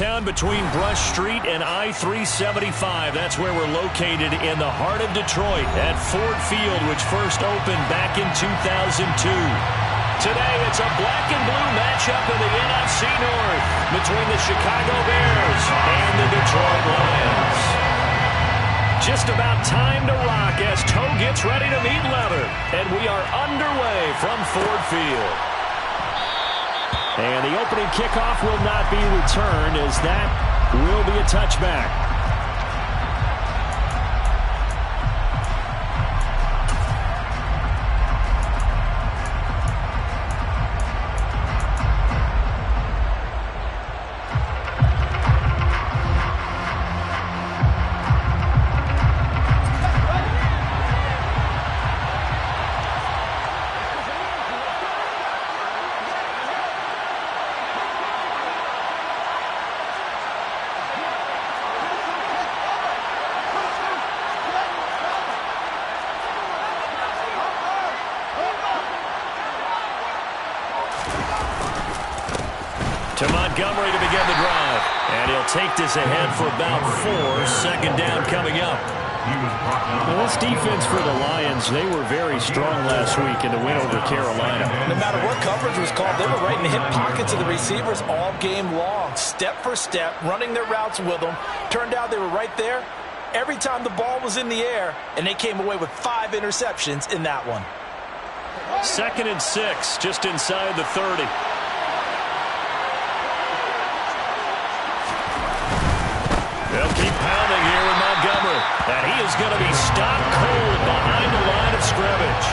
downtown between Brush Street and I-375. That's where we're located in the heart of Detroit at Ford Field, which first opened back in 2002. Today, it's a black and blue matchup in the NFC North between the Chicago Bears and the Detroit Lions. Just about time to rock as Toe gets ready to meet leather. And we are underway from Ford Field. And the opening kickoff will not be returned, as that will be a touchback. To Montgomery to begin the drive. And he'll take this ahead for about 4. Second down coming up. Well, this defense for the Lions, they were very strong last week in the win over Carolina. No matter what coverage was called, they were right in the hip pockets of the receivers all game long. Step for step, running their routes with them. Turned out they were right there every time the ball was in the air, and they came away with 5 interceptions in that one. 2nd and 6, just inside the 30. They'll keep pounding here with Montgomery. And he is going to be stopped cold behind the line of scrimmage.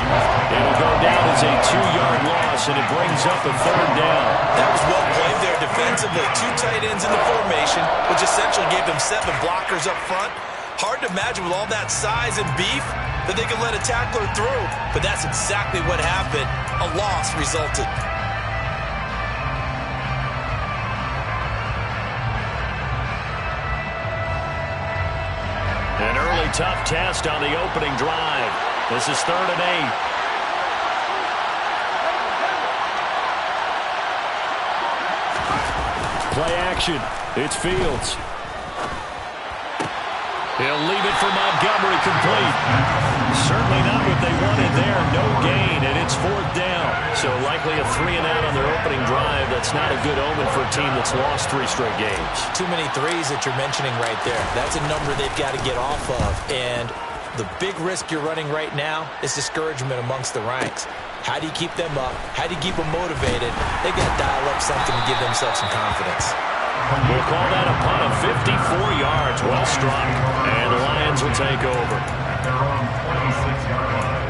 It'll go down as a 2-yard loss, and it brings up a 3rd down. That was well played there defensively. 2 tight ends in the formation, which essentially gave them 7 blockers up front. Hard to imagine with all that size and beef that they could let a tackler through. But that's exactly what happened. A loss resulted. An early tough test on the opening drive. This is 3rd and 8. Play action. It's Fields. He'll leave it for Montgomery, complete. Certainly not what they wanted there. No gain, and it's 4th down. So likely a 3-and-out on their opening drive. That's not a good omen for a team that's lost 3 straight games. Too many threes that you're mentioning right there. That's a number they've got to get off of. And the big risk you're running right now is discouragement amongst the ranks. How do you keep them up? How do you keep them motivated? They got to dial up something to give themselves some confidence. We'll call that a punt of 54 yards. Well struck. And the Lions will take over. At their own 26-yard line.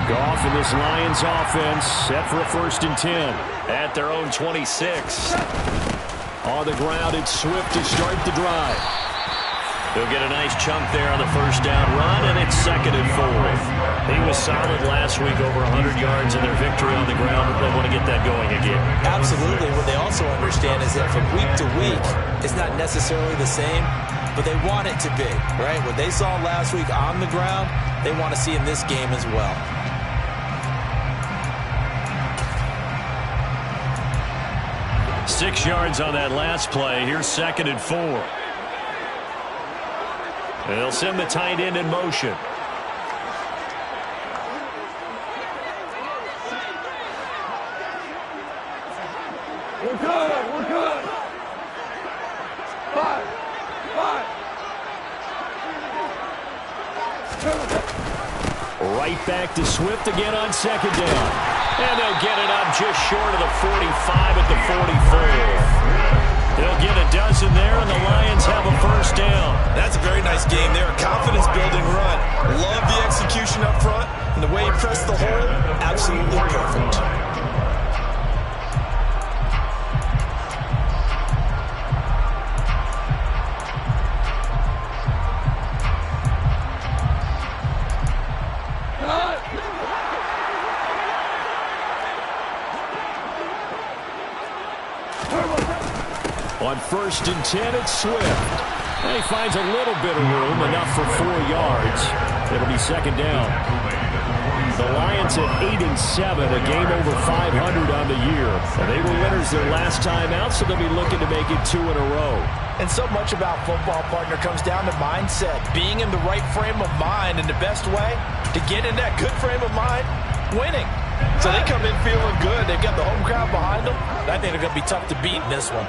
Goff and this Lions offense set for a 1st and 10 at their own 26. On the ground, it's Swift to start the drive. He'll get a nice chunk there on the 1st down run, and it's 2nd and 4. He was solid last week, over 100 yards in their victory on the ground, but they want to get that going again. Absolutely. What they also understand is that from week to week, it's not necessarily the same, but they want it to be, right? What they saw last week on the ground, they want to see in this game as well. Six yards on that last play. Here's 2nd and 4. They'll send the tight end in motion. We're good. We're good. 5. Right back to Swift again on 2nd down. And they'll get it up just short of the 45 at the 44. They'll get a dozen there, and the Lions have a 1st down. That's a very nice game there. A confidence-building run. Love the execution up front, and the way he pressed the hole, absolutely perfect. On 1st and 10, it's Swift. And he finds a little bit of room, enough for 4 yards. It'll be 2nd down. The Lions at 8-7, a game over 500 on the year. And they were winners their last time out, so they'll be looking to make it 2 in a row. And so much about football, partner, comes down to mindset. Being in the right frame of mind, and the best way to get in that good frame of mind, winning. So they come in feeling good. They've got the home crowd behind them. I think they're going to be tough to beat in this one.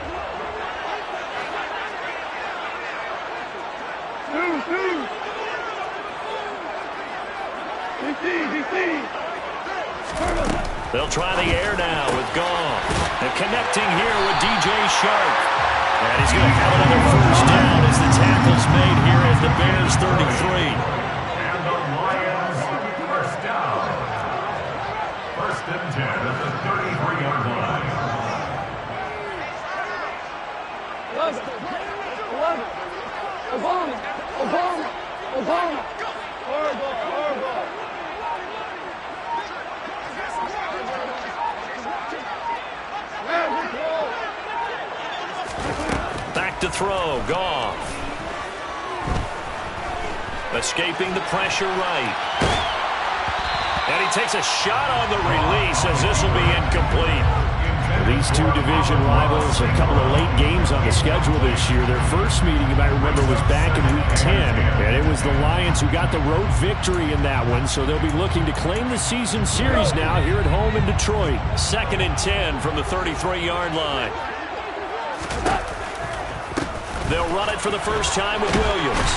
They'll try the air now with Gong. They're connecting here with DJ Shark. And he's going to have another first down as the tackle's made here at the Bears 33. And the Lions first down. First and 10 at the 33-yard line. 11. Obama. Horrible. Back to throw, Goff. Escaping the pressure right. And he takes a shot on the release as this will be incomplete. These two division rivals, a couple of late games on the schedule this year. Their first meeting, you might remember, was back in Week 10. And it was the Lions who got the road victory in that one. So they'll be looking to claim the season series now here at home in Detroit. 2nd and 10 from the 33-yard line. They'll run it for the first time with Williams.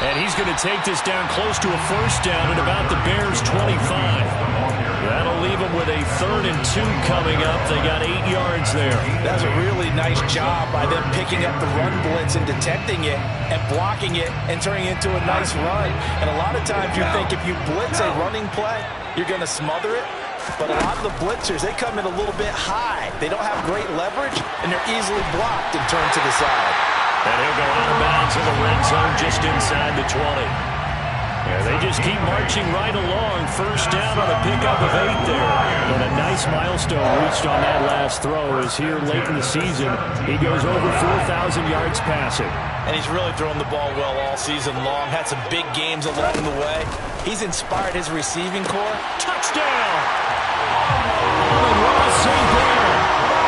And he's going to take this down close to a first down at about the Bears' 25. That'll leave them with a 3rd and 2 coming up. They got 8 yards there. That's a really nice job by them picking up the run blitz and detecting it and blocking it and turning it into a nice run. And a lot of times you think if you blitz a running play, you're going to smother it. But a lot of the blitzers, they come in a little bit high. They don't have great leverage, and they're easily blocked and turned to the side. And he'll go out of bounds in the red zone just inside the 20. Yeah, they just keep marching right along. First down on a pickup of 8 there. And a nice milestone reached on that last throw as here late in the season, he goes over 4,000 yards passing. And he's really thrown the ball well all season long. Had some big games along the way. He's inspired his receiving corps. Touchdown! Ross St. Brown,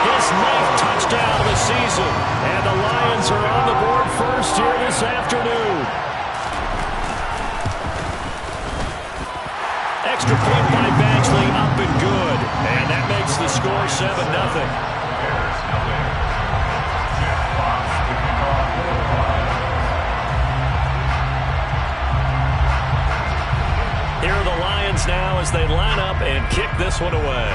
his 9th touchdown of the season. And the Lions are on the board first here this afternoon. Extra point by Baxley, up and good. And that makes the score 7-0. Here are the Lions now as they line up and kick this one away.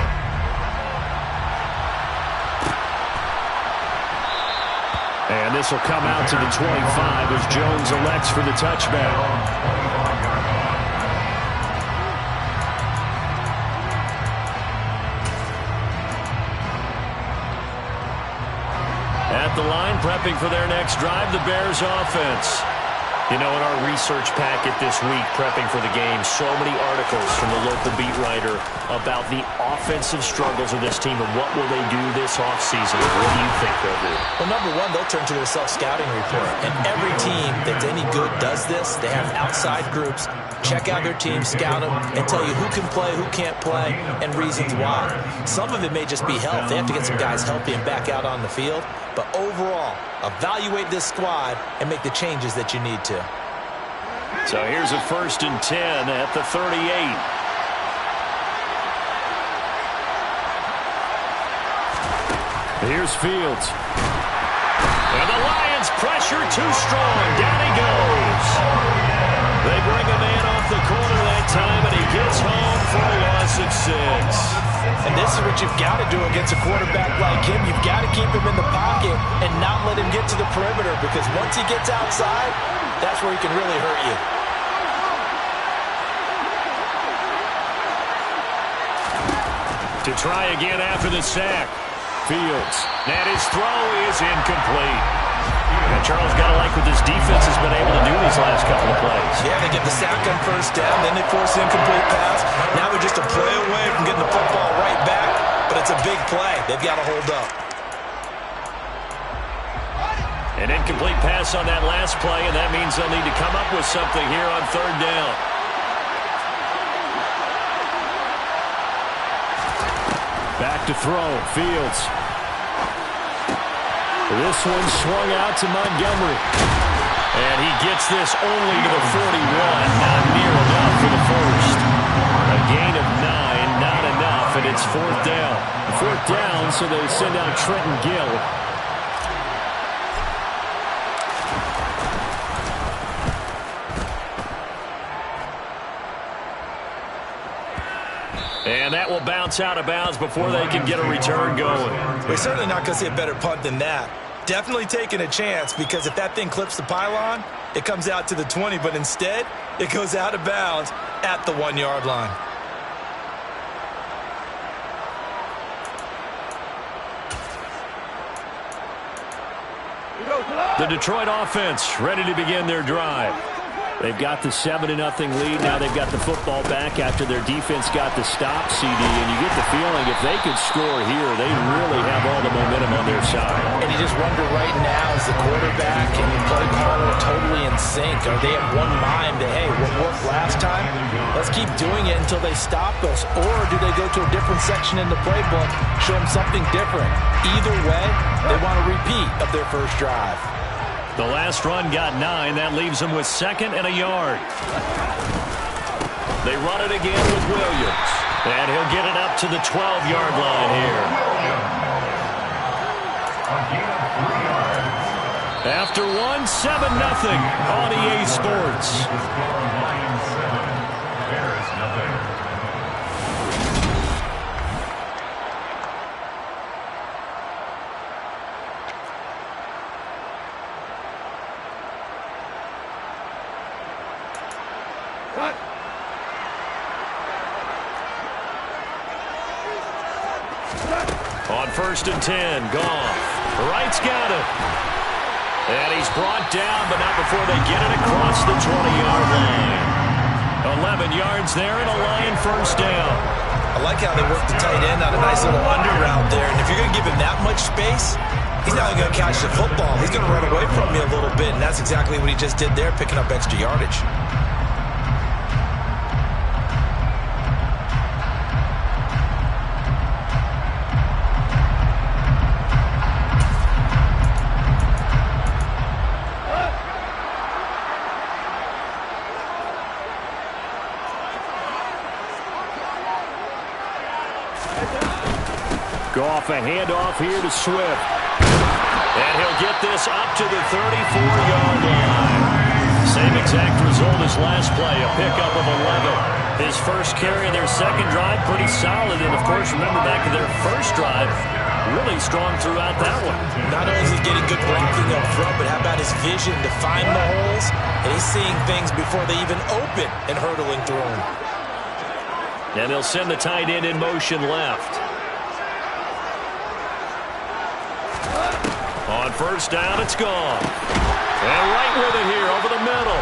And this will come out to the 25 as Jones elects for the touchback. At the line, prepping for their next drive, the Bears offense. You know, in our research packet this week, prepping for the game, so many articles from the local beat writer about the offensive struggles of this team and what will they do this offseason. What do you think they'll do? Well, number one, they'll turn to their self-scouting report. And every team that's any good does this. They have outside groups, check out their team, scout them, and tell you who can play, who can't play, and reasons why. Some of it may just be health. They have to get some guys healthy and back out on the field. But overall, evaluate this squad and make the changes that you need to. So here's a 1st and 10 at the 38. Here's Fields. And the Lions pressure too strong. Down he goes. They bring a man off the corner that time, and he gets home for a loss of 6. And this is what you've got to do against a quarterback like him. You've got to keep him in the pocket and not let him get to the perimeter, because once he gets outside, that's where he can really hurt you. To try again after the sack. Fields. And his throw is incomplete. And Charles, got to like what this defense has been able to do these last couple of plays. Yeah, they get the sack on first down, then they force the incomplete pass. Now they're just a play away from getting the football right back, but it's a big play. They've got to hold up. An incomplete pass on that last play, and that means they'll need to come up with something here on 3rd down. Back to throw. Fields. This one swung out to Montgomery. And he gets this only to the 41. Not near enough for the first. A gain of 9, not enough, and it's fourth down. Fourth down, so they send out Trenton Gill. And that will bounce out of bounds before they can get a return going. We're certainly not going to see a better punt than that. Definitely taking a chance, because if that thing clips the pylon, it comes out to the 20, but instead, it goes out of bounds at the 1-yard line. The Detroit offense ready to begin their drive. They've got the 7-0 lead. Now they've got the football back after their defense got the stop, CD. And you get the feeling if they could score here, they really have all the momentum on their side. And you just wonder right now, is the quarterback and the play caller totally in sync? Are they at one mind that, hey, what worked last time? Let's keep doing it until they stop us. Or do they go to a different section in the playbook, show them something different? Either way, they want a repeat of their first drive. The last run got 9. That leaves them with 2nd and a yard. They run it again with Williams. And he'll get it up to the 12-yard line here. After 1, 7-0 on EA Sports. On 1st and 10, Goff. Wright's got it. And he's brought down, but not before they get it across the 20-yard line. 11 yards there and a Lion first down. I like how they work the tight end on a nice little under route there. And if you're going to give him that much space, he's not going to catch the football. He's going to run away from me a little bit, and that's exactly what he just did there, picking up extra yardage. Goff, a handoff here to Swift. And he'll get this up to the 34-yard line. Same exact result as last play, a pickup of 11. His first carry of their second drive, pretty solid. And, of course, remember back to their first drive, really strong throughout that one. Not only is he getting good blocking up front, but how about his vision to find the holes? And he's seeing things before they even open and hurdling through them. And they'll send the tight end in motion left. On first down, it's gone. And right with it here over the middle.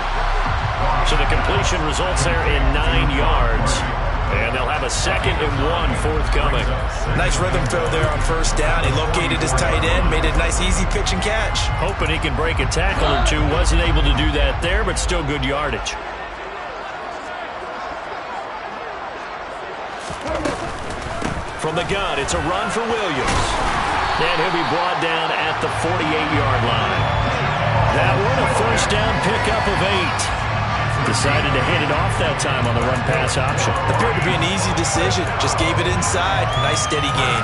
So the completion results there in 9 yards. And they'll have a 2nd and 1 forthcoming. Nice rhythm throw there on first down. He located his tight end, made it a nice easy pitch and catch. Hoping he can break a tackle or two. Wasn't able to do that there, but still good yardage. From the gun, it's a run for Williams. And he'll be brought down at the 48-yard line. That one, a first down pickup of 8. Decided to hand it off that time on the run-pass option. Appeared to be an easy decision. Just gave it inside. Nice steady gain.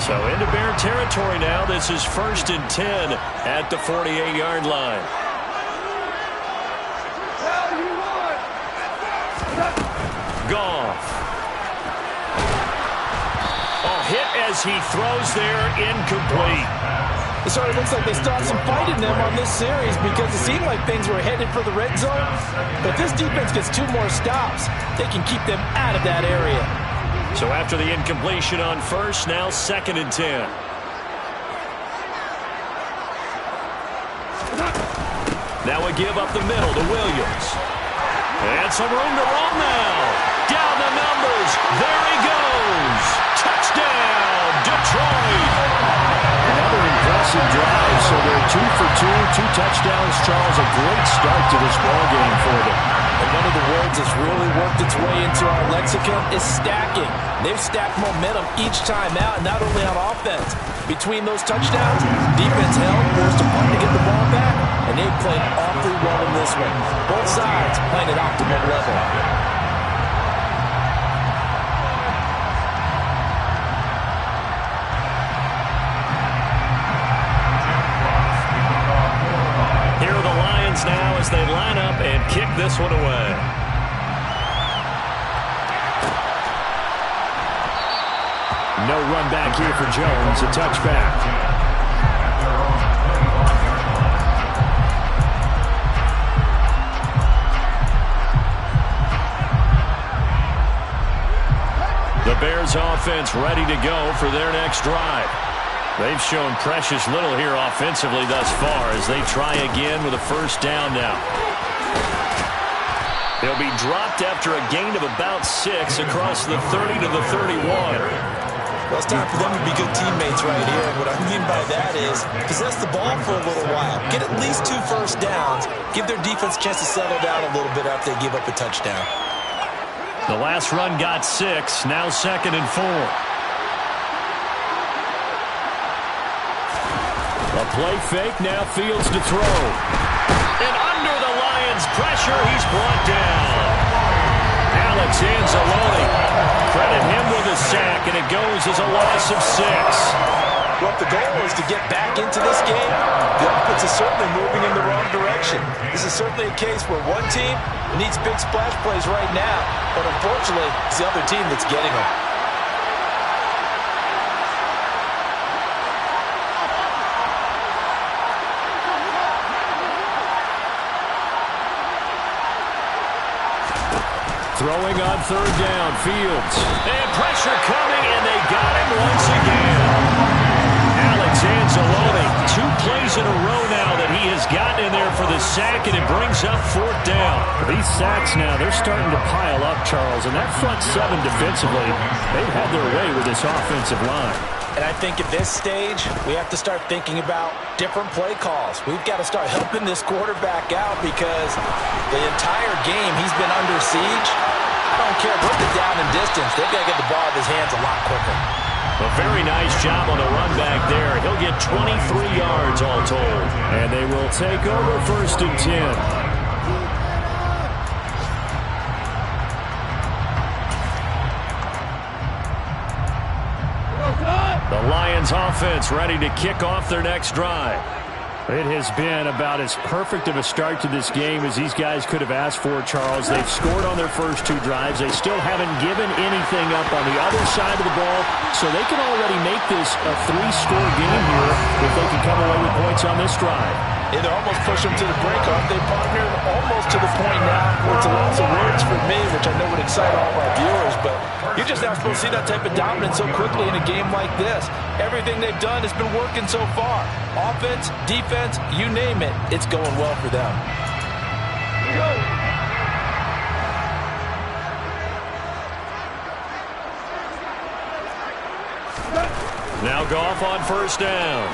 So into Bear territory now. This is 1st and 10 at the 48-yard line. Goff. Oh, hit as he throws there, incomplete. It sort of looks like they started some fight in them on this series because it seemed like things were headed for the red zone. But this defense gets 2 more stops. They can keep them out of that area. So after the incompletion on first, now 2nd and 10. Now a give up the middle to Williams. And some room to run now. Down the numbers. There he goes. two touchdowns, Charles. A great start to this ball game for them. And one of the words that's really worked its way into our lexicon is stacking. They've stacked momentum each time out, and not only on offense. Between those touchdowns, defense held, forced a punt to get the ball back, and they played awfully well in this one. Both sides playing at optimal level. Now as they line up and kick this one away. No run back here for Jones. A touchback. The Bears offense ready to go for their next drive. They've shown precious little here offensively thus far as they try again with a first down now. They'll be dropped after a gain of about 6 across the 30 to the 31. Well, it's time for them to be good teammates right here. And what I mean by that is possess the ball for a little while. Get at least 2 first downs. Give their defense a chance to settle down a little bit after they give up a touchdown. The last run got 6. Now 2nd and 4. A play fake, now Fields to throw. And under the Lions' pressure, he's brought down. Alex Anzalone. Credit him with a sack, and it goes as a loss of 6. Well, if the goal is to get back into this game, the offense is certainly moving in the wrong direction. This is certainly a case where one team needs big splash plays right now, but unfortunately, it's the other team that's getting them. Throwing on 3rd down, Fields. And pressure coming, and they got him once again. Alex Anzalone, 2 plays in a row now that he has gotten in there for the sack, and it brings up 4th down. These sacks now, they're starting to pile up, Charles, and that front 7 defensively, they've had their way with this offensive line. And I think at this stage, we have to start thinking about different play calls. We've got to start helping this quarterback out because the entire game he's been under siege. I don't care what the down and distance. They've got to get the ball out of his hands a lot quicker. A very nice job on the run back there. He'll get 23 yards all told. And they will take over 1st and 10. The Lions offense ready to kick off their next drive. It has been about as perfect of a start to this game as these guys could have asked for, Charles. They've scored on their first 2 drives. They still haven't given anything up on the other side of the ball, so they can already make this a 3-score game here if they can come away with points on this drive. They almost push them to the brink. Aren't they, partner? Almost to the point now where it's a loss of words for me, which I know would excite all of our viewers, but you're just not supposed to see that type of dominance so quickly in a game like this. Everything they've done has been working so far. Offense, defense, you name it, it's going well for them. Now Goff on 1st down.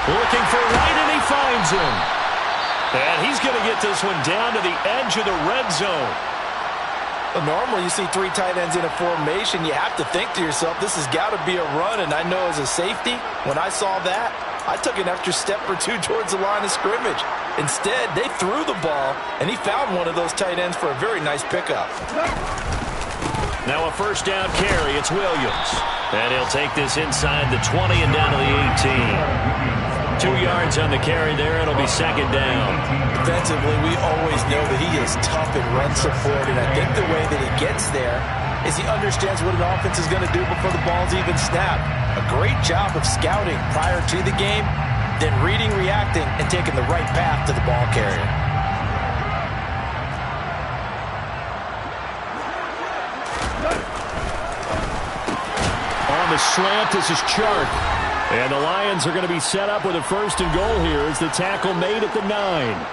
Looking for Wright, and he finds him. And he's going to get this one down to the edge of the red zone. Well, normally you see 3 tight ends in a formation. You have to think to yourself, this has got to be a run. And I know as a safety, when I saw that, I took an extra step or 2 towards the line of scrimmage. Instead, they threw the ball, and he found one of those tight ends for a very nice pickup. Now a 1st down carry. It's Williams. And he'll take this inside the 20 and down to the 18. 2 yards on the carry there. It'll be 2nd down. Defensively, we always know that he is tough in run support, and I think the way that he gets there is he understands what an offense is going to do before the ball's even snapped. A great job of scouting prior to the game, then reading, reacting, and taking the right path to the ball carrier. On the slant, this is Chark. And the Lions are going to be set up with a 1st and goal here as the tackle made at the 9.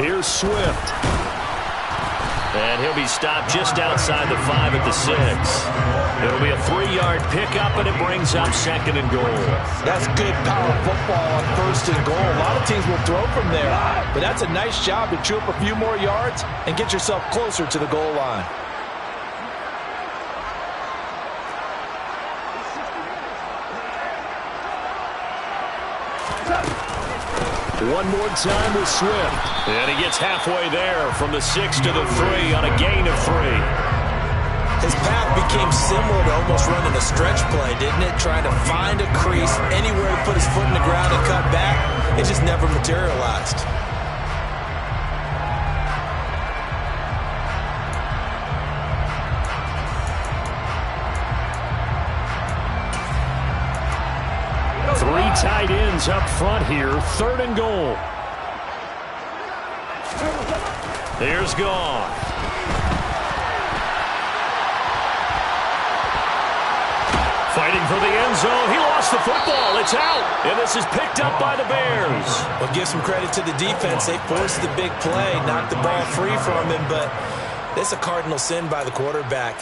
Here's Swift. And he'll be stopped just outside the 5 at the 6. It'll be a 3-yard pickup, and it brings up 2nd and goal. That's good power football on 1st and goal. A lot of teams will throw from there, but that's a nice job to chew up a few more yards and get yourself closer to the goal line. One more time with Swift. And he gets halfway there from the 6 to the 3 on a gain of 3. His path became similar to almost running a stretch play, didn't it? Trying to find a crease, anywhere to put his foot in the ground and cut back. It just never materialized. Three tight ends up front here. 3rd and goal. Here's Goff. Fighting for the end zone. He lost the football. It's out. And this is picked up by the Bears. Well, give some credit to the defense. They forced the big play, knocked the ball free from him, but it's a cardinal sin by the quarterback.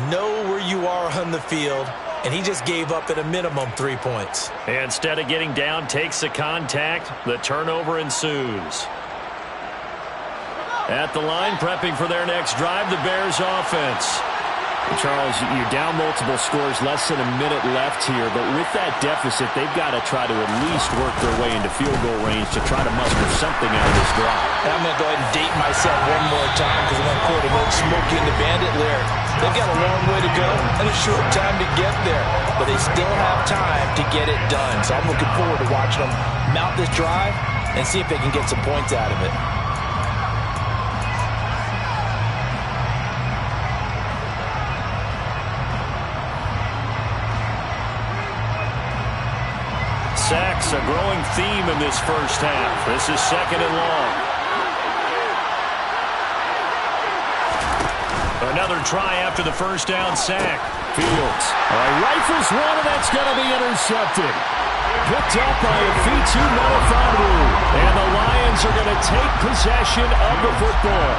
Know where you are on the field, and he just gave up at a minimum 3 points. Instead of getting down, takes the contact. The turnover ensues. At the line, prepping for their next drive, the Bears offense. Charles, you're down multiple scores, less than a minute left here, but with that deficit, they've got to try to at least work their way into field goal range to try to muster something out of this drive. I'm going to go ahead and date myself one more time because I'm going to quote an old Smokey and the Bandit lyric. They've got a long way to go and a short time to get there, but they still have time to get it done. So I'm looking forward to watching them mount this drive and see if they can get some points out of it. Sacks, a growing theme in this first half. This is 2nd and long. Another try after the first down sack. Fields rifles one, and that's going to be intercepted. Picked up by a Fitu Melifonwu. And the Lions are going to take possession of the football.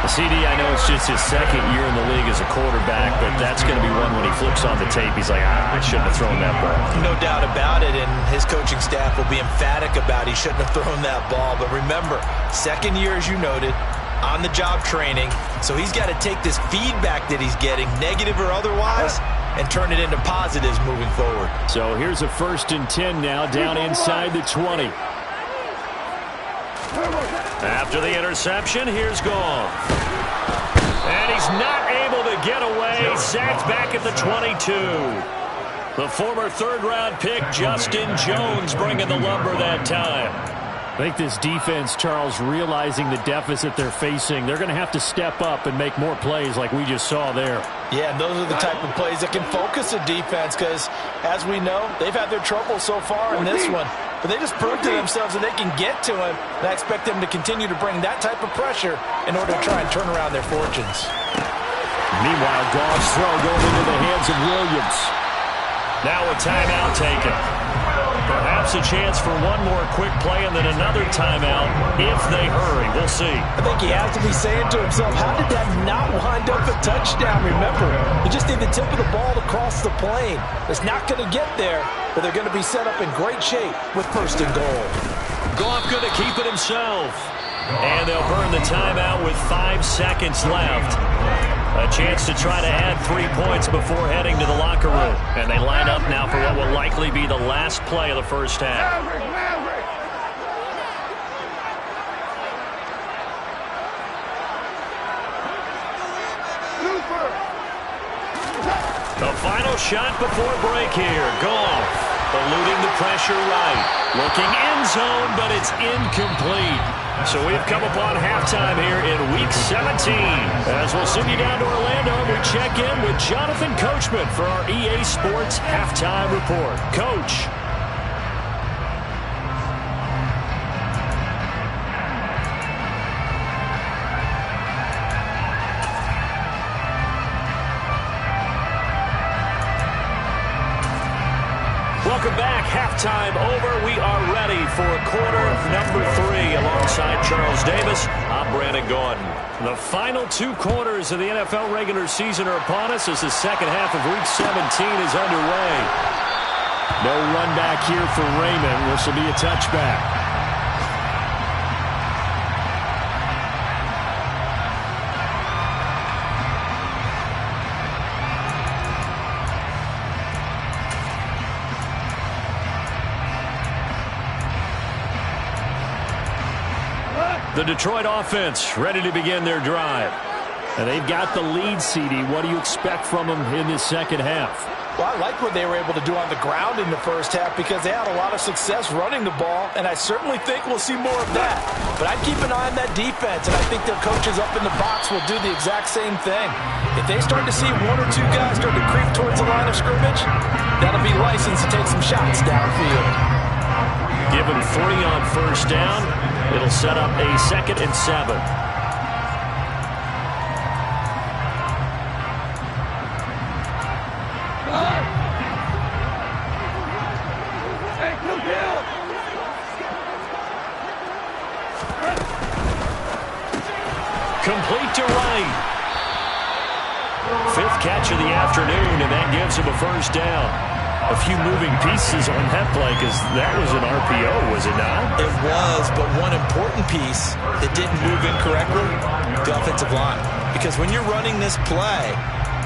CD, I know it's just his 2nd year in the league as a quarterback, but that's going to be one when he flips on the tape, he's like, I shouldn't have thrown that ball. No doubt about it, and his coaching staff will be emphatic about he shouldn't have thrown that ball. But remember, 2nd year, as you noted, on-the-job training, so he's got to take this feedback that he's getting, negative or otherwise, and turn it into positives moving forward. So here's a 1st and 10 now, down inside the 20. After the interception, here's Goff. And he's not able to get away. Sacked back at the 22. The former 3rd-round pick, Justin Jones, bringing the lumber that time. I think this defense, Charles, realizing the deficit they're facing, they're going to have to step up and make more plays like we just saw there. Yeah, and those are the type of plays that can focus a defense because, as we know, they've had their trouble so far in this one. But they just proved to themselves that they can get to him, and I expect them to continue to bring that type of pressure in order to try and turn around their fortunes. Meanwhile, Goff's throw going into the hands of Williams. Now a timeout taken. Perhaps a chance for one more quick play and then another timeout if they hurry. We'll see. I think he has to be saying to himself, how did that not wind up a touchdown? Remember, he just need the tip of the ball to cross the plane. It's not going to get there, but they're going to be set up in great shape with 1st and goal. Goff going to keep it himself. And they'll burn the timeout with 5 seconds left. A chance to try to add 3 points before heading to the locker room. And they line up now for what will likely be the last play of the first half. The final shot before break here. Goff eluding the pressure right. Looking end zone, but it's incomplete. So we've come upon halftime here in Week 17. As we'll send you down to Orlando, we check in with Jonathan Coachman for our EA Sports Halftime Report. Coach. Welcome back. Halftime over. We are ready for quarter number 3. Alongside Charles Davis, I'm Brandon Gordon. The final 2 quarters of the NFL regular season are upon us as the second half of Week 17 is underway. No run back here for Raymond. This will be a touchback. The Detroit offense ready to begin their drive. And they've got the lead, CD. What do you expect from them in this second half? Well, I like what they were able to do on the ground in the first half because they had a lot of success running the ball, and I certainly think we'll see more of that. But I'd keep an eye on that defense, and I think their coaches up in the box will do the exact same thing. If they start to see 1 or 2 guys start to creep towards the line of scrimmage, that'll be license to take some shots downfield. Give them 3 on first down. It'll set up a 2nd and 7. Complete to Wright. 5th catch of the afternoon, and that gives him a first down. A few moving pieces on that play because that was an RPO, was it not? It was, but one important piece that didn't move incorrectly, the offensive line. Because when you're running this play,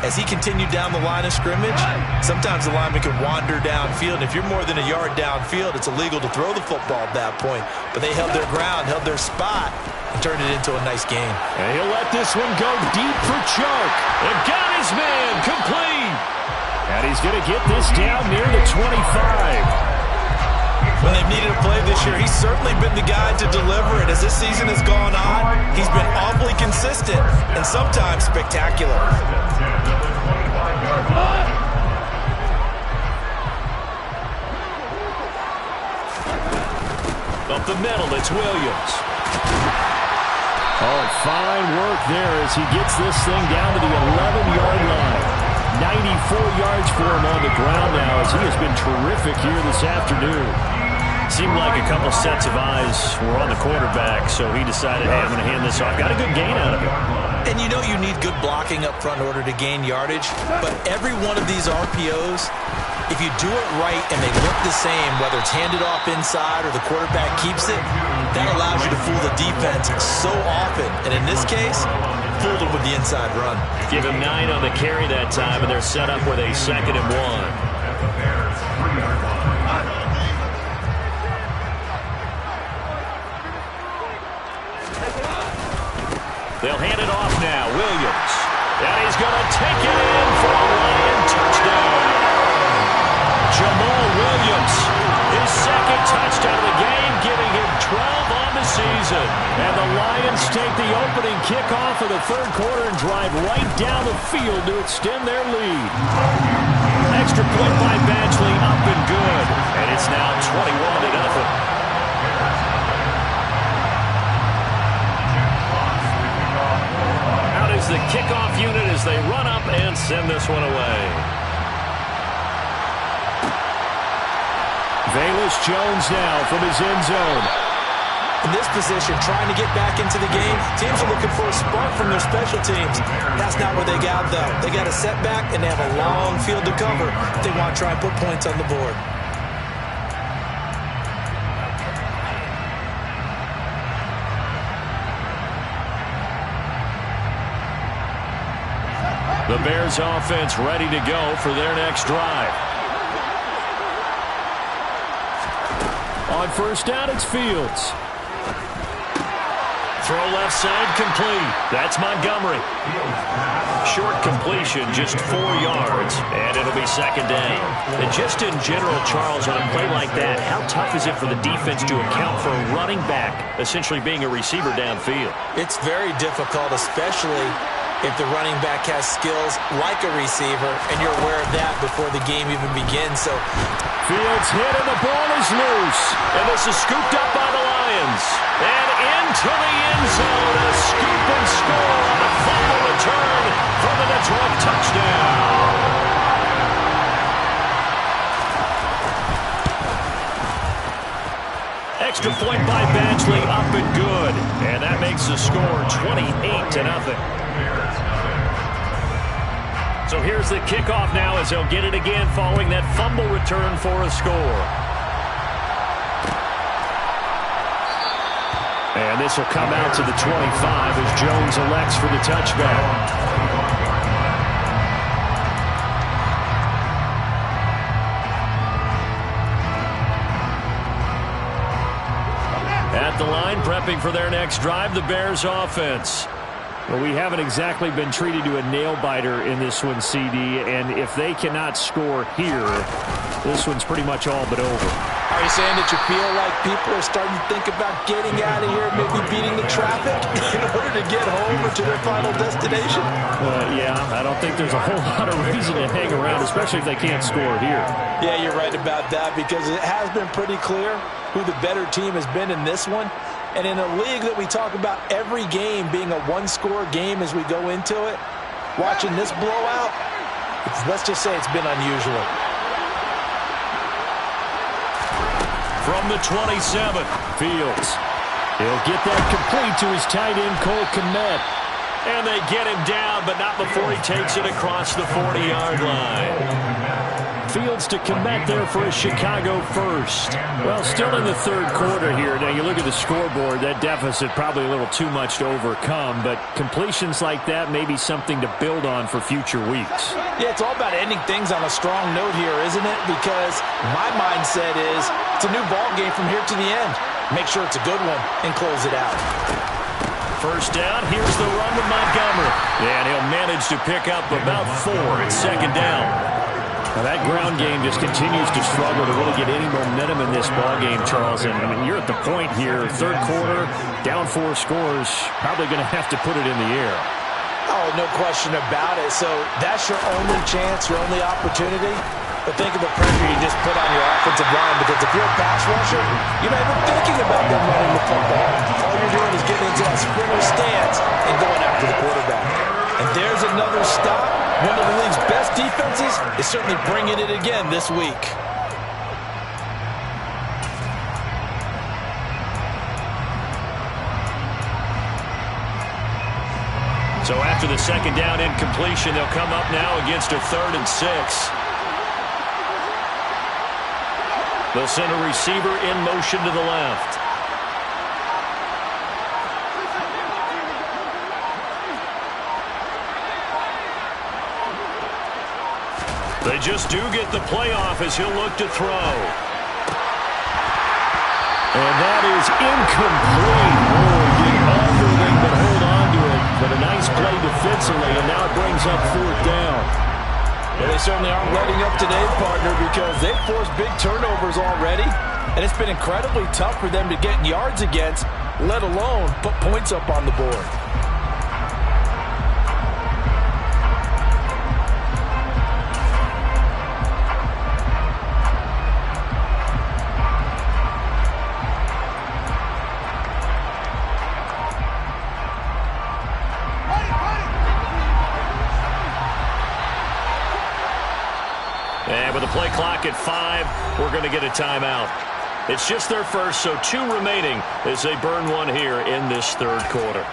as he continued down the line of scrimmage, sometimes the lineman can wander downfield. If you're more than a yard downfield, it's illegal to throw the football at that point. But they held their ground, held their spot, and turned it into a nice game. And he'll let this one go deep for Chark. And got his man complete. And he's going to get this down near the 25. When they've needed a play this year, he's certainly been the guy to deliver it. As this season has gone on, he's been awfully consistent and sometimes spectacular. Up the middle, it's Williams. Oh, fine work there as he gets this thing down to the 11-yard line. 94 yards for him on the ground now as he has been terrific here this afternoon. Seemed like a couple sets of eyes were on the quarterback, so he decided, hey, I'm going to hand this off. Got a good gain out of it. And you know you need good blocking up front in order to gain yardage, but every one of these RPOs, if you do it right and they look the same, whether it's handed off inside or the quarterback keeps it, that allows you to fool the defense so often. And in this case, fooled him with the inside run. Give him 9 on the carry that time, and they're set up with a 2nd and 1. They'll hand it off now. Williams. And he's going to take it in for a Lion touchdown. Jamal Williams, his 2nd touchdown of the game, giving him 12 on the season. And the Lions take the opening kickoff of the 3rd quarter and drive right down the field to extend their lead. Extra point by Badgley, up and good. And it's now 21-0. The kickoff unit as they run up and send this one away. Velus Jones now from his end zone. In this position, trying to get back into the game, teams are looking for a spark from their special teams. That's not what they got, though. They got a setback, and they have a long field to cover if they want to try and put points on the board. The Bears offense ready to go for their next drive. On first down, it's Fields. Throw left side complete. That's Montgomery. Short completion, just 4 yards, and it'll be 2nd down. And just in general, Charles, on a play like that, how tough is it for the defense to account for a running back essentially being a receiver downfield? It's very difficult, especially if the running back has skills like a receiver, and you're aware of that before the game even begins. So Fields hit, and the ball is loose. And this is scooped up by the Lions. And into the end zone, a scoop and score on a fumble return for the Detroit touchdown. extra point by Badgley, up and good. And that makes the score 28-0. So here's the kickoff now as they'll get it again following that fumble return for a score. And this will come out to the 25 as Jones elects for the touchback. At the line, prepping for their next drive, the Bears offense. Well, we haven't exactly been treated to a nail-biter in this one, CD, and if they cannot score here, this one's pretty much all but over. Are you saying that you feel like people are starting to think about getting out of here, maybe beating the traffic in order to get home or to their final destination? Yeah, I don't think there's a whole lot of reason to hang around, especially if they can't score here. Yeah, you're right about that because it has been pretty clear who the better team has been in this one. And in a league that we talk about every game being a one-score game as we go into it, watching this blowout, let's just say it's been unusual. From the 27, Fields. He'll get that complete to his tight end, Cole Kmet. And they get him down, but not before he takes it across the 40-yard line. Fields to Kmet there for a Chicago first. Well, still in the third quarter here. Now, you look at the scoreboard, that deficit probably a little too much to overcome, but completions like that may be something to build on for future weeks. Yeah, it's all about ending things on a strong note here, isn't it? Because my mindset is it's a new ball game from here to the end. Make sure it's a good one and close it out. First down, here's the run with Montgomery. And he'll manage to pick up about 4 at second down. Now that ground game just continues to struggle to really get any momentum in this ball game, Charles. And I mean, you're at the point here, third quarter, down 4 scores, probably going to have to put it in the air. Oh, no question about it. So that's your only chance, your only opportunity. But think of the pressure you just put on your offensive line, because if you're a pass rusher, you're not even thinking about them running the football. All you're doing is getting into that sprinter stance and going after the quarterback. And there's another stop. One of the league's best defenses is certainly bringing it again this week. So after the second down incompletion, they'll come up now against a 3rd and 6. They'll send a receiver in motion to the left. They just do get the playoff as he'll look to throw. And that is incomplete. Oh, get everything but hold on to it. But a nice play defensively, and now it brings up 4th down. Well, they certainly aren't letting up today, partner, because they've forced big turnovers already. And it's been incredibly tough for them to get yards against, let alone put points up on the board. And with the play clock at 5, we're going to get a timeout. It's just their first, so 2 remaining as they burn one here in this third quarter.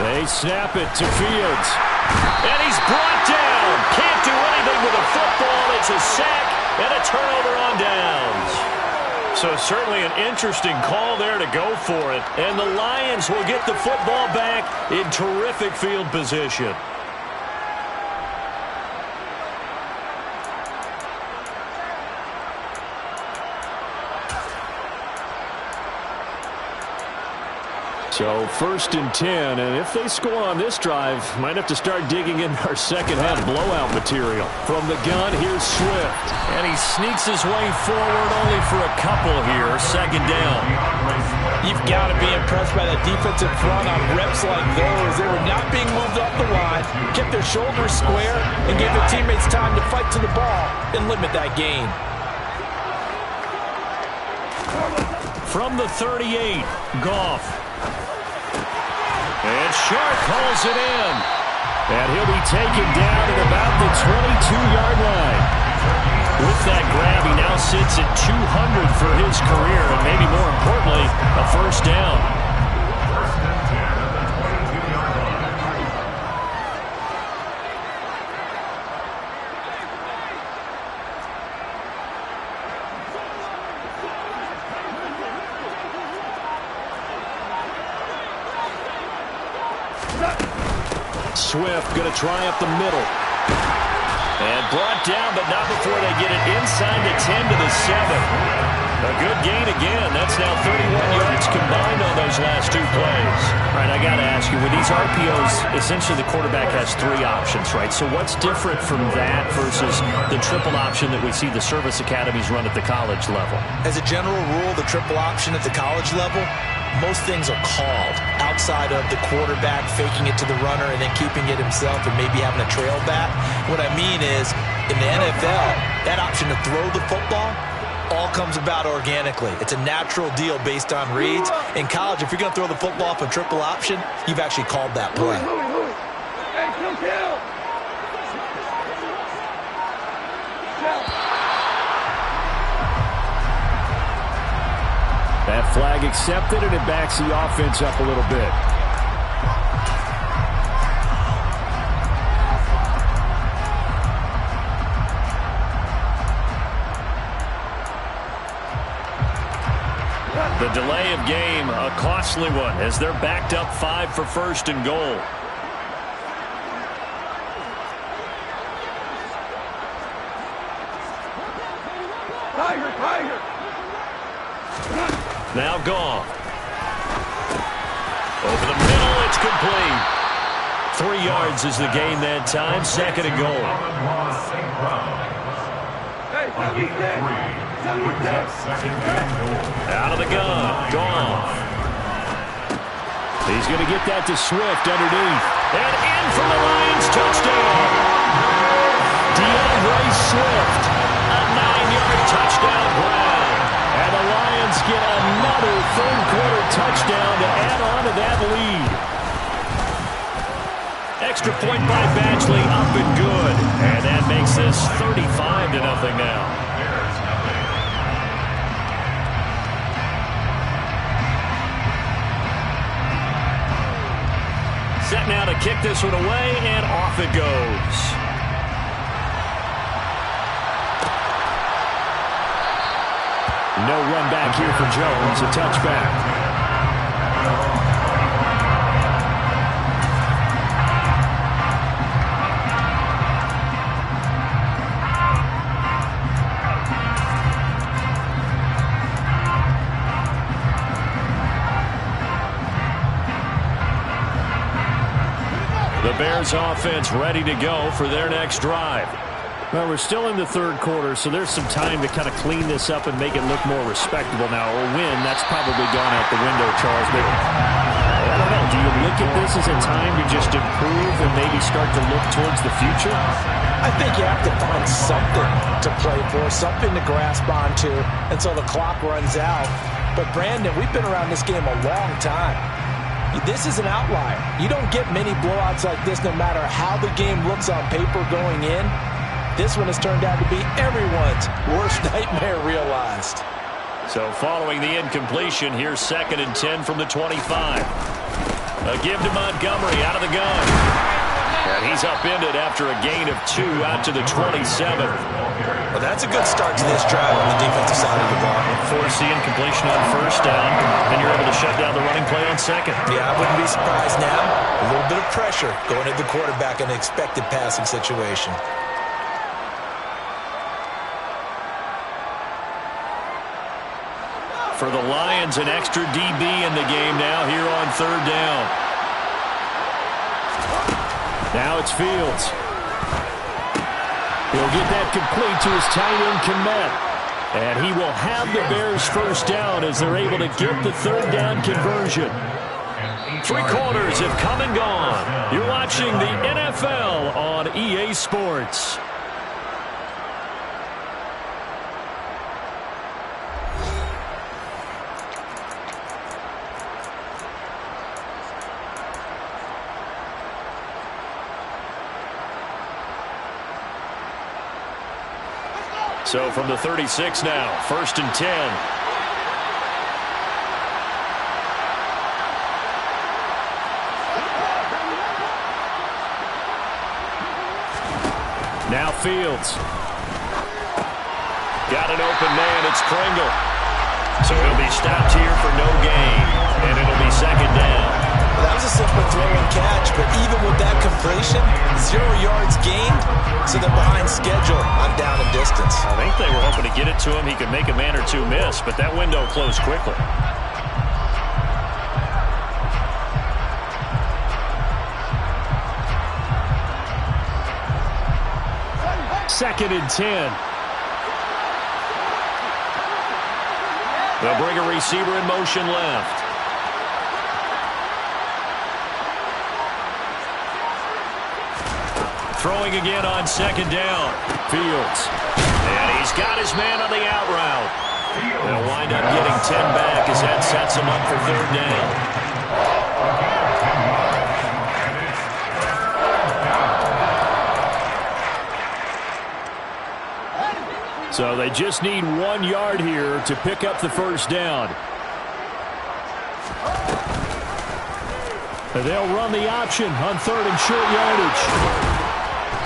They snap it to Fields. And he's brought down. Can't do anything with a football. It's a sack and a turnover on downs. So certainly an interesting call there to go for it. And the Lions will get the football back in terrific field position. So 1st and 10, and if they score on this drive, might have to start digging in our second half blowout material. From the gun, here's Swift. And he sneaks his way forward only for a couple here. 2nd down. You've got to be impressed by that defensive front on reps like those. They were not being moved off the line, kept their shoulders square, and gave their teammates time to fight to the ball and limit that gain. From the 38, Goff. And Sharp calls it in. And he'll be taken down at about the 22-yard line. With that grab, he now sits at 200 for his career, and maybe more importantly, a 1st down. 1st and 10 at the 22-yard line. Swift going to try up the middle. And brought down, but not before they get it inside the 10 to the 7. A good gain again. That's now 31 yards combined on those last 2 plays. All right, I got to ask you, with these RPOs, essentially the quarterback has 3 options, right? So what's different from that versus the triple option that we see the service academies run at the college level? As a general rule, the triple option at the college level, most things are called outside of the quarterback faking it to the runner and then keeping it himself and maybe having a trail back. What I mean is, in the NFL, that option to throw the football all comes about organically. It's a natural deal based on reads. In college, if you're going to throw the football off a triple option, you've actually called that play. Hey, kill. That flag accepted, and it backs the offense up a little bit. The delay of game, a costly one, as they're backed up 5 for 1st and goal. Tiger. Now Goff. Over the middle, it's complete. 3 yards is the gain that time. 2nd and goal. Out of the gun, Goff. He's going to get that to Swift underneath. And in from the Lions, touchdown. DeAndre Swift, a 9-yard touchdown grab. And the Lions get another third-quarter touchdown to add on to that lead. Extra point by Badgley, up and good. And that makes this 35-0 now. Set now to kick this one away, and off it goes. No run back here for Jones, a touchback. The Bears offense ready to go for their next drive. Well, we're still in the third quarter, so there's some time to kind of clean this up and make it look more respectable now. A win, that's probably gone out the window, Charles. But I don't know. Do you look at this as a time to just improve and maybe start to look towards the future? I think you have to find something to play for, something to grasp onto until the clock runs out. But, Brandon, we've been around this game a long time. This is an outlier. You don't get many blowouts like this no matter how the game looks on paper going in. This one has turned out to be everyone's worst nightmare realized. So following the incompletion, here's 2nd and 10 from the 25. A give to Montgomery out of the gun. And he's upended after a gain of 2 out to the 27. Well, that's a good start to this drive on the defensive side of the ball. Force the incompletion on 1st down, and you're able to shut down the running play on 2nd. Yeah, I wouldn't be surprised now. A little bit of pressure going at the quarterback in an expected passing situation. For the Lions, an extra DB in the game now here on third down. Now it's Fields. He'll get that complete to his tight end, Kmet. And he will have the Bears first down as they're able to get the third down conversion. 3 quarters have come and gone. You're watching the NFL on EA Sports. So from the 36 now, 1st and 10. Now Fields. Got an open man. It's Kringle. So he'll be stopped here for no gain. And it'll be 2nd down. That was a simple throw and catch, but even with that completion, 0 yards gained, so they're behind schedule on down and distance. I think they were hoping to get it to him. He could make a man or two miss, but that window closed quickly. Second and 10. They'll bring a receiver in motion left. Throwing again on 2nd down. Fields. And he's got his man on the out route. They'll wind up getting 10 back as that sets him up for 3rd down. So they just need 1 yard here to pick up the first down. They'll run the option on 3rd and short yardage.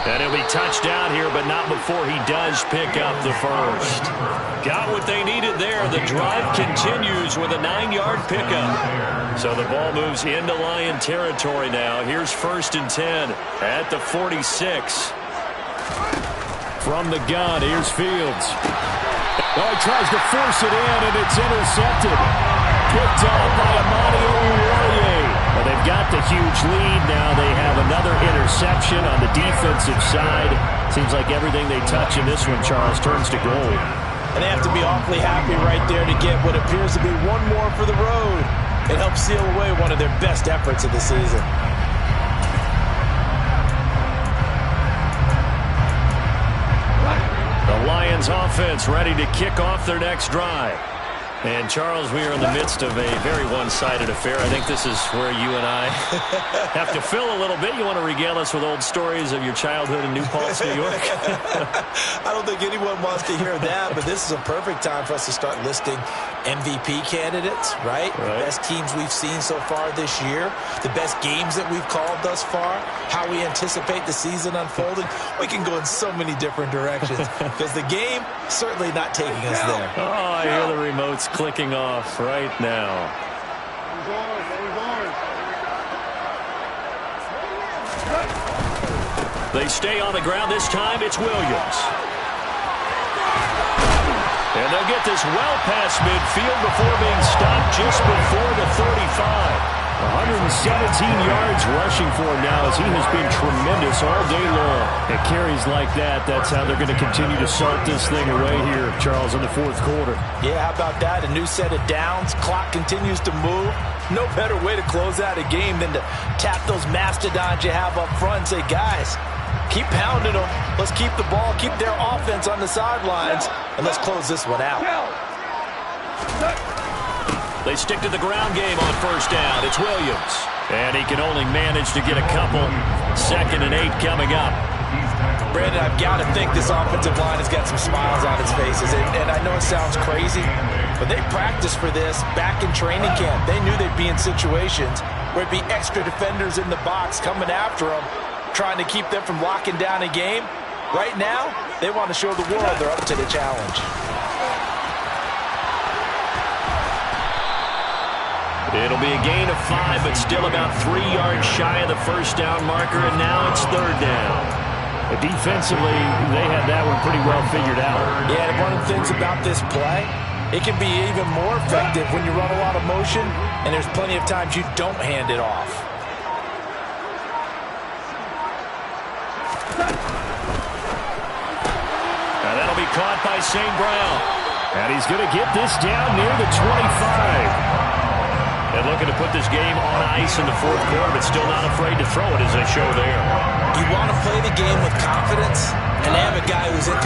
And he'll be touched out here, but not before he does pick up the first. Got what they needed there. The drive continues with a 9-yard pickup. So the ball moves into Lion territory now. Here's 1st and 10 at the 46. From the gun, here's Fields. Oh, he tries to force it in, and it's intercepted. Picked up by Amani Oruwariye. Well, they've got the huge lead now. They have another interception on the defensive side. Seems like everything they touch in this one, Charles, turns to gold. And they have to be awfully happy right there to get what appears to be one more for the road. It helps seal away one of their best efforts of the season. The Lions offense ready to kick off their next drive. And, Charles, we are in the midst of a very one-sided affair. I think this is where you and I have to fill a little bit. You want to regale us with old stories of your childhood in New Paltz, New York? I don't think anyone wants to hear that, but this is a perfect time for us to start listing MVP candidates, right? The best teams we've seen so far this year, the best games that we've called thus far, how we anticipate the season unfolding. We can go in so many different directions because the game certainly not taking us there. Oh, I hear the remotes clicking off right now. They stay on the ground. This time it's Williams. And they'll get this well past midfield before being stopped just before the 35. 117 yards rushing for him now as he has been tremendous all day long. At carries like that, that's how they're going to continue to salt this thing away here, Charles, in the 4th quarter. Yeah, how about that? A new set of downs. Clock continues to move. No better way to close out a game than to tap those mastodons you have up front and say, guys, keep pounding them. Let's keep the ball, keep their offense on the sidelines, and let's close this one out. They stick to the ground game on 1st down. It's Williams. And he can only manage to get a couple. 2nd and 8 coming up. Brandon, I've got to think this offensive line has got some smiles on its faces. And I know it sounds crazy, but they practiced for this back in training camp. They knew they'd be in situations where it'd be extra defenders in the box coming after them, trying to keep them from locking down a game. Right now, they want to show the world they're up to the challenge. It'll be a gain of 5, but still about 3 yards shy of the 1st down marker, and now it's 3rd down. Defensively, they had that one pretty well figured out. Yeah, and one of the things about this play It can be even more effective when you run a lot of motion, and there's plenty of times you don't hand it off. Now that'll be caught by St. Brown. And he's going to get this down near the 25. And looking to put this game on ice in the fourth quarter, but still not afraid to throw it as they show there. You want to play the game with confidence and have a guy who's in control.